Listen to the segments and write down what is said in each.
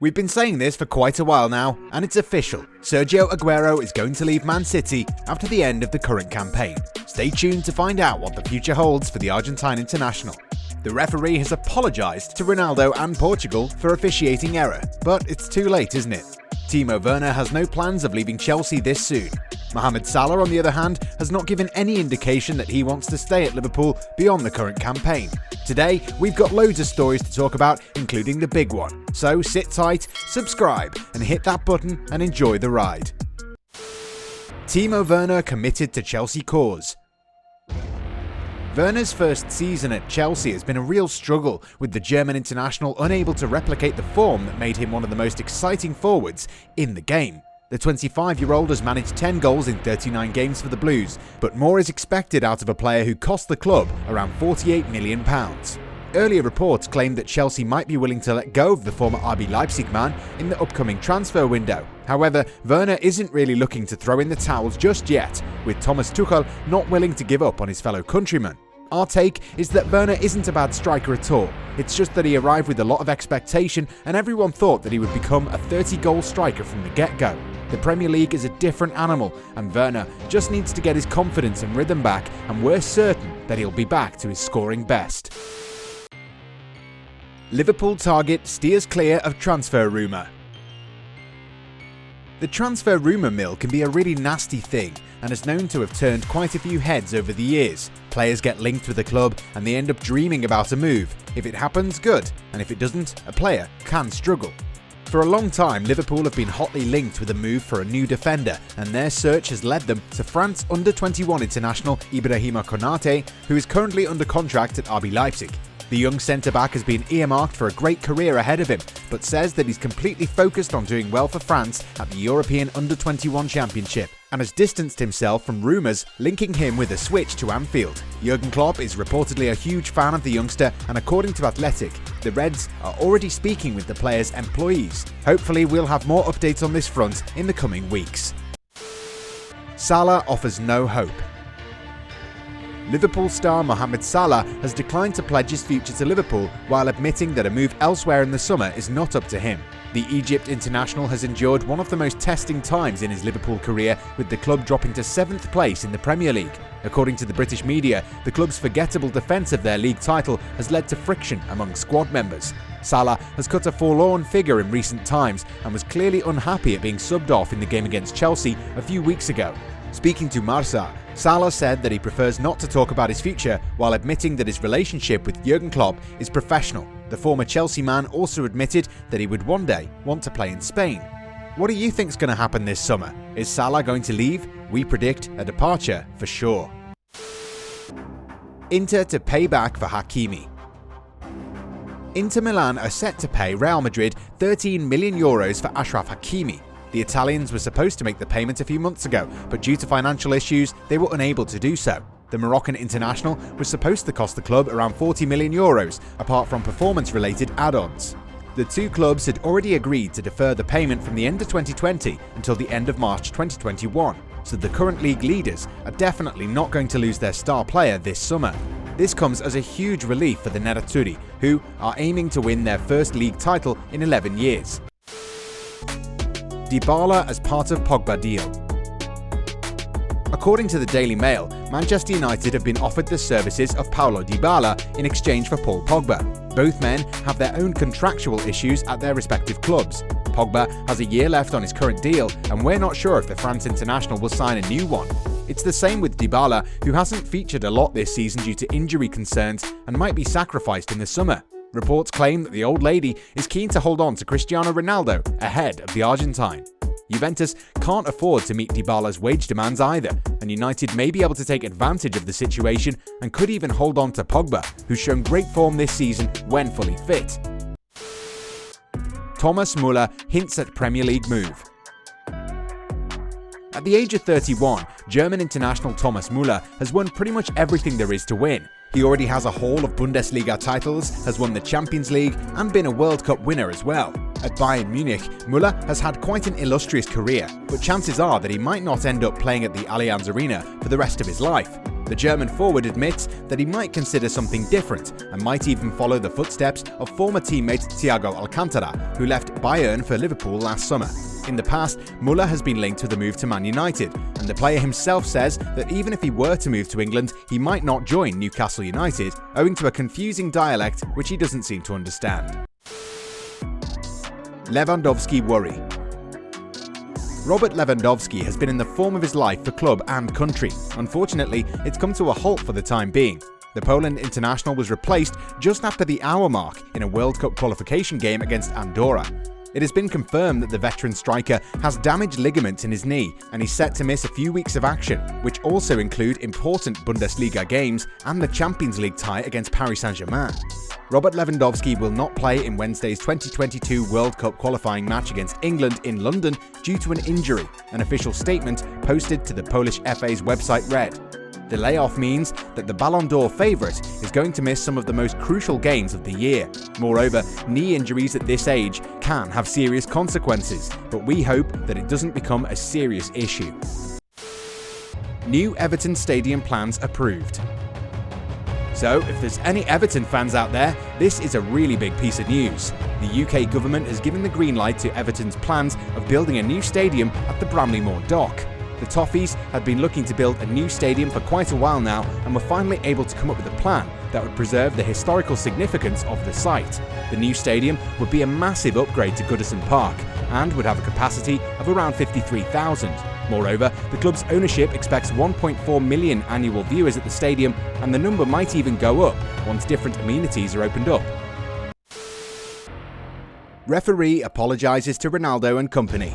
We've been saying this for quite a while now, and it's official. Sergio Aguero is going to leave Man City after the end of the current campaign. Stay tuned to find out what the future holds for the Argentine international. The referee has apologised to Ronaldo and Portugal for officiating error, but it's too late, isn't it? Timo Werner has no plans of leaving Chelsea this soon. Mohamed Salah, on the other hand, has not given any indication that he wants to stay at Liverpool beyond the current campaign. Today, we've got loads of stories to talk about, including the big one. So sit tight, subscribe, and hit that button and enjoy the ride. Timo Werner committed to Chelsea cause. Werner's first season at Chelsea has been a real struggle, with the German international unable to replicate the form that made him one of the most exciting forwards in the game. The 25-year-old has managed 10 goals in 39 games for the Blues, but more is expected out of a player who cost the club around £48 million. Earlier reports claimed that Chelsea might be willing to let go of the former RB Leipzig man in the upcoming transfer window. However, Werner isn't really looking to throw in the towels just yet, with Thomas Tuchel not willing to give up on his fellow countryman. Our take is that Werner isn't a bad striker at all. It's just that he arrived with a lot of expectation and everyone thought that he would become a 30-goal striker from the get-go. The Premier League is a different animal, and Werner just needs to get his confidence and rhythm back, and we're certain that he'll be back to his scoring best. Liverpool target steers clear of transfer rumour. The transfer rumour mill can be a really nasty thing and is known to have turned quite a few heads over the years. Players get linked with a club and they end up dreaming about a move. If it happens, good, and if it doesn't, a player can struggle. For a long time, Liverpool have been hotly linked with a move for a new defender, and their search has led them to France under-21 international Ibrahima Konate, who is currently under contract at RB Leipzig. The young centre-back has been earmarked for a great career ahead of him, but says that he's completely focused on doing well for France at the European Under-21 Championship, and has distanced himself from rumours linking him with a switch to Anfield. Jurgen Klopp is reportedly a huge fan of the youngster, and according to Athletic, the Reds are already speaking with the player's employees. Hopefully we'll have more updates on this front in the coming weeks. Salah offers no hope. Liverpool star Mohamed Salah has declined to pledge his future to Liverpool while admitting that a move elsewhere in the summer is not up to him. The Egypt international has endured one of the most testing times in his Liverpool career, with the club dropping to 7th place in the Premier League. According to the British media, the club's forgettable defence of their league title has led to friction among squad members. Salah has cut a forlorn figure in recent times and was clearly unhappy at being subbed off in the game against Chelsea a few weeks ago. Speaking to Marca, Salah said that he prefers not to talk about his future, while admitting that his relationship with Jurgen Klopp is professional. The former Chelsea man also admitted that he would one day want to play in Spain. What do you think's going to happen this summer? Is Salah going to leave? We predict a departure for sure. Inter to pay back for Hakimi. Inter Milan are set to pay Real Madrid €13 million for Achraf Hakimi. The Italians were supposed to make the payment a few months ago, but due to financial issues, they were unable to do so. The Moroccan international was supposed to cost the club around €40 million, apart from performance-related add-ons. The two clubs had already agreed to defer the payment from the end of 2020 until the end of March 2021, so the current league leaders are definitely not going to lose their star player this summer. This comes as a huge relief for the Nerazzurri, who are aiming to win their first league title in 11 years. Dybala as part of Pogba deal. According to the Daily Mail, Manchester United have been offered the services of Paulo Dybala in exchange for Paul Pogba. Both men have their own contractual issues at their respective clubs. Pogba has a year left on his current deal, and we're not sure if the France international will sign a new one. It's the same with Dybala, who hasn't featured a lot this season due to injury concerns and might be sacrificed in the summer. Reports claim that the old lady is keen to hold on to Cristiano Ronaldo ahead of the Argentine. Juventus can't afford to meet Dybala's wage demands either, and United may be able to take advantage of the situation and could even hold on to Pogba, who's shown great form this season when fully fit. Thomas Muller hints at Premier League move. At the age of 31, German international Thomas Muller has won pretty much everything there is to win. He already has a haul of Bundesliga titles, has won the Champions League, and been a World Cup winner as well. At Bayern Munich, Muller has had quite an illustrious career, but chances are that he might not end up playing at the Allianz Arena for the rest of his life. The German forward admits that he might consider something different and might even follow the footsteps of former teammate Thiago Alcantara, who left Bayern for Liverpool last summer. In the past, Muller has been linked with a move to Man United, and the player himself says that even if he were to move to England, he might not join Newcastle United, owing to a confusing dialect which he doesn't seem to understand. Lewandowski worry. Robert Lewandowski has been in the form of his life for club and country. Unfortunately, it's come to a halt for the time being. The Poland international was replaced just after the hour mark in a World Cup qualification game against Andorra. It has been confirmed that the veteran striker has damaged ligaments in his knee and he's set to miss a few weeks of action, which also include important Bundesliga games and the Champions League tie against Paris Saint-Germain. Robert Lewandowski will not play in Wednesday's 2022 World Cup qualifying match against England in London due to an injury, an official statement posted to the Polish FA's website read. The layoff means that the Ballon d'Or favourite is going to miss some of the most crucial games of the year. Moreover, knee injuries at this age can have serious consequences, but we hope that it doesn't become a serious issue. New Everton stadium plans approved. So, if there's any Everton fans out there, this is a really big piece of news. The UK government has given the green light to Everton's plans of building a new stadium at the Bramley-Moore dock. The Toffees had been looking to build a new stadium for quite a while now and were finally able to come up with a plan that would preserve the historical significance of the site. The new stadium would be a massive upgrade to Goodison Park and would have a capacity of around 53,000. Moreover, the club's ownership expects 1.4 million annual viewers at the stadium, and the number might even go up once different amenities are opened up. Referee apologises to Ronaldo and company.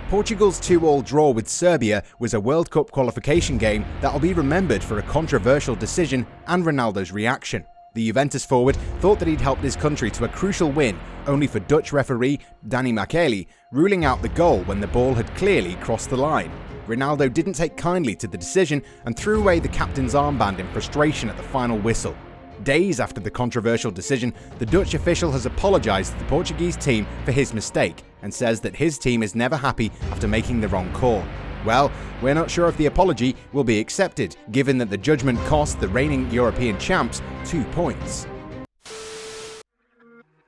Portugal's 2-2 draw with Serbia was a World Cup qualification game that will be remembered for a controversial decision and Ronaldo's reaction. The Juventus forward thought that he'd helped his country to a crucial win, only for Dutch referee Danny Makely ruling out the goal when the ball had clearly crossed the line. Ronaldo didn't take kindly to the decision and threw away the captain's armband in frustration at the final whistle. Days after the controversial decision, the Dutch official has apologised to the Portuguese team for his mistake and says that his team is never happy after making the wrong call. Well, we're not sure if the apology will be accepted, given that the judgment cost the reigning European champs 2 points.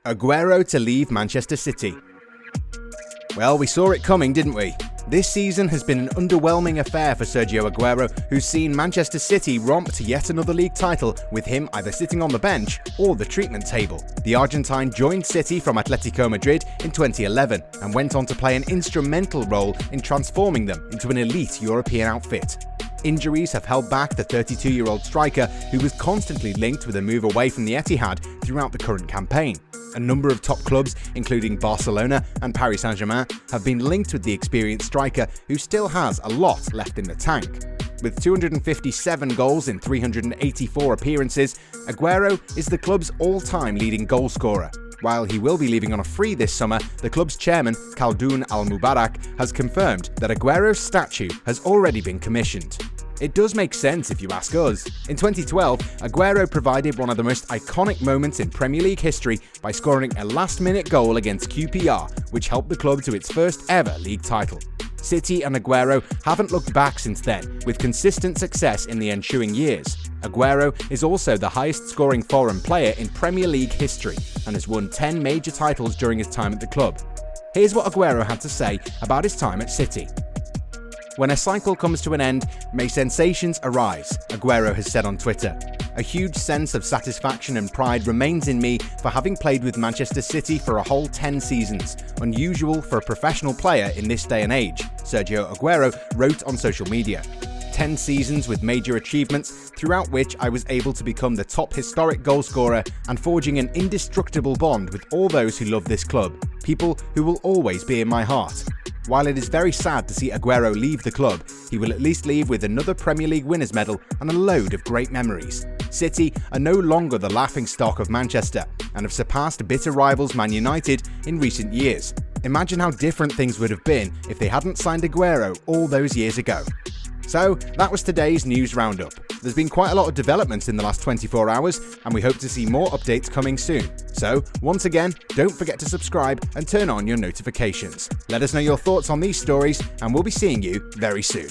Aguero to leave Manchester City. Well, we saw it coming, didn't we? This season has been an underwhelming affair for Sergio Aguero, who's seen Manchester City romp to yet another league title, with him either sitting on the bench or the treatment table. The Argentine joined City from Atletico Madrid in 2011 and went on to play an instrumental role in transforming them into an elite European outfit. Injuries have held back the 32-year-old striker, who was constantly linked with a move away from the Etihad throughout the current campaign. A number of top clubs, including Barcelona and Paris Saint-Germain, have been linked with the experienced striker, who still has a lot left in the tank. With 257 goals in 384 appearances, Aguero is the club's all-time leading goalscorer. While he will be leaving on a free this summer, the club's chairman, Khaldoun Al-Mubarak, has confirmed that Aguero's statue has already been commissioned. It does make sense if you ask us. In 2012, Aguero provided one of the most iconic moments in Premier League history by scoring a last-minute goal against QPR, which helped the club to its first ever league title. City and Aguero haven't looked back since then, with consistent success in the ensuing years. Aguero is also the highest-scoring foreign player in Premier League history and has won 10 major titles during his time at the club. Here's what Aguero had to say about his time at City. "When a cycle comes to an end, may sensations arise," Aguero has said on Twitter. "A huge sense of satisfaction and pride remains in me for having played with Manchester City for a whole 10 seasons, unusual for a professional player in this day and age," Sergio Aguero wrote on social media. 10 seasons with major achievements, throughout which I was able to become the top historic goalscorer and forging an indestructible bond with all those who love this club, people who will always be in my heart. While it is very sad to see Aguero leave the club, he will at least leave with another Premier League winners' medal and a load of great memories. City are no longer the laughingstock of Manchester and have surpassed bitter rivals Man United in recent years. Imagine how different things would have been if they hadn't signed Aguero all those years ago. So, that was today's news roundup. There's been quite a lot of developments in the last 24 hours, and we hope to see more updates coming soon. So, once again, don't forget to subscribe and turn on your notifications. Let us know your thoughts on these stories, and we'll be seeing you very soon.